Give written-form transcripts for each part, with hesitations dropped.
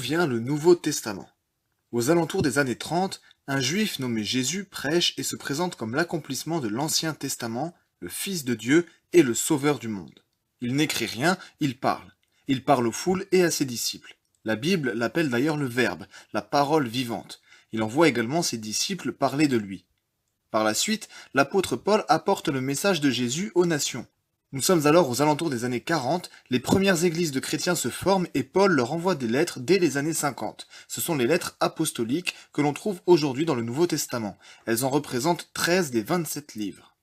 vient le Nouveau Testament? Aux alentours des années 30, un juif nommé Jésus prêche et se présente comme l'accomplissement de l'Ancien Testament, le Fils de Dieu et le Sauveur du monde. Il n'écrit rien, il parle. Il parle aux foules et à ses disciples. La Bible l'appelle d'ailleurs le Verbe, la parole vivante. Il envoie également ses disciples parler de lui. Par la suite, l'apôtre Paul apporte le message de Jésus aux nations. Nous sommes alors aux alentours des années 40, les premières églises de chrétiens se forment et Paul leur envoie des lettres dès les années 50. Ce sont les lettres apostoliques que l'on trouve aujourd'hui dans le Nouveau Testament. Elles en représentent 13 des 27 livres.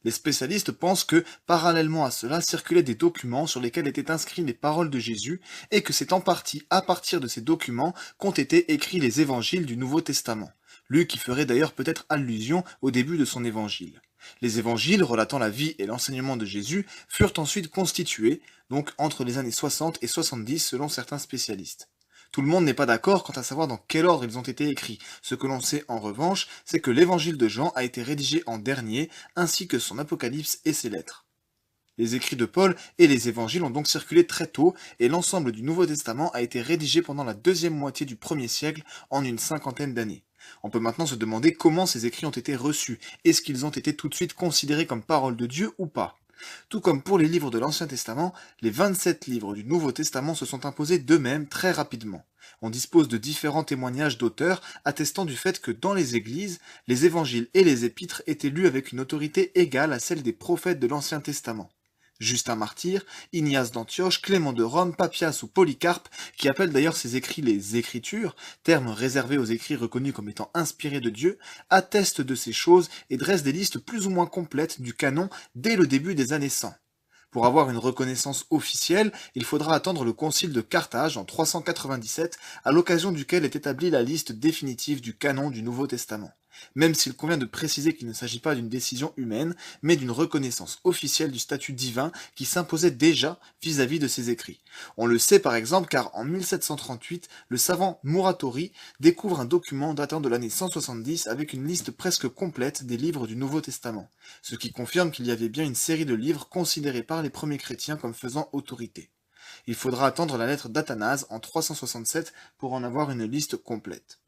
Les spécialistes pensent que, parallèlement à cela, circulaient des documents sur lesquels étaient inscrits les paroles de Jésus et que c'est en partie à partir de ces documents qu'ont été écrits les évangiles du Nouveau Testament. Luc y ferait d'ailleurs peut-être allusion au début de son évangile. Les évangiles relatant la vie et l'enseignement de Jésus furent ensuite constitués, donc entre les années 60 et 70 selon certains spécialistes. Tout le monde n'est pas d'accord quant à savoir dans quel ordre ils ont été écrits. Ce que l'on sait en revanche, c'est que l'évangile de Jean a été rédigé en dernier, ainsi que son Apocalypse et ses lettres. Les écrits de Paul et les évangiles ont donc circulé très tôt, et l'ensemble du Nouveau Testament a été rédigé pendant la deuxième moitié du 1er siècle, en une cinquantaine d'années. On peut maintenant se demander comment ces écrits ont été reçus. Est-ce qu'ils ont été tout de suite considérés comme paroles de Dieu ou pas? Tout comme pour les livres de l'Ancien Testament, les 27 livres du Nouveau Testament se sont imposés d'eux-mêmes très rapidement. On dispose de différents témoignages d'auteurs attestant du fait que dans les églises, les évangiles et les épîtres étaient lus avec une autorité égale à celle des prophètes de l'Ancien Testament. Justin Martyr, Ignace d'Antioche, Clément de Rome, Papias ou Polycarpe, qui appellent d'ailleurs ces écrits les Écritures, terme réservé aux écrits reconnus comme étant inspirés de Dieu, attestent de ces choses et dressent des listes plus ou moins complètes du canon dès le début des années 100. Pour avoir une reconnaissance officielle, il faudra attendre le concile de Carthage en 397, à l'occasion duquel est établie la liste définitive du canon du Nouveau Testament. Même s'il convient de préciser qu'il ne s'agit pas d'une décision humaine, mais d'une reconnaissance officielle du statut divin qui s'imposait déjà vis-à-vis de ces écrits. On le sait par exemple car en 1738, le savant Muratori découvre un document datant de l'année 170 avec une liste presque complète des livres du Nouveau Testament, ce qui confirme qu'il y avait bien une série de livres considérés par les premiers chrétiens comme faisant autorité. Il faudra attendre la lettre d'Athanase en 367 pour en avoir une liste complète.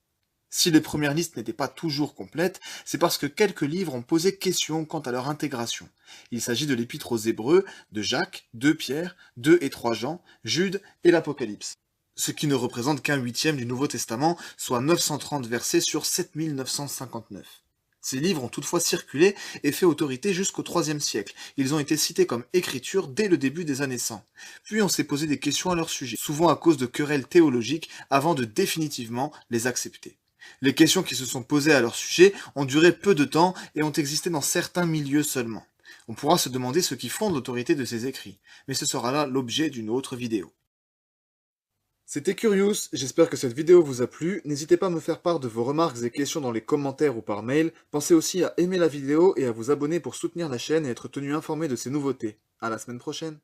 Si les premières listes n'étaient pas toujours complètes, c'est parce que quelques livres ont posé question quant à leur intégration. Il s'agit de l'Épître aux Hébreux, de Jacques, 2 Pierre, 2 et 3 Jean, Jude et l'Apocalypse. Ce qui ne représente qu'un huitième du Nouveau Testament, soit 930 versets sur 7959. Ces livres ont toutefois circulé et fait autorité jusqu'au IIIe siècle. Ils ont été cités comme écriture dès le début des années 100. Puis on s'est posé des questions à leur sujet, souvent à cause de querelles théologiques, avant de définitivement les accepter. Les questions qui se sont posées à leur sujet ont duré peu de temps et ont existé dans certains milieux seulement. On pourra se demander ce qui fonde l'autorité de ces écrits, mais ce sera là l'objet d'une autre vidéo. C'était Curious, j'espère que cette vidéo vous a plu, n'hésitez pas à me faire part de vos remarques et questions dans les commentaires ou par mail, pensez aussi à aimer la vidéo et à vous abonner pour soutenir la chaîne et être tenu informé de ces nouveautés. À la semaine prochaine.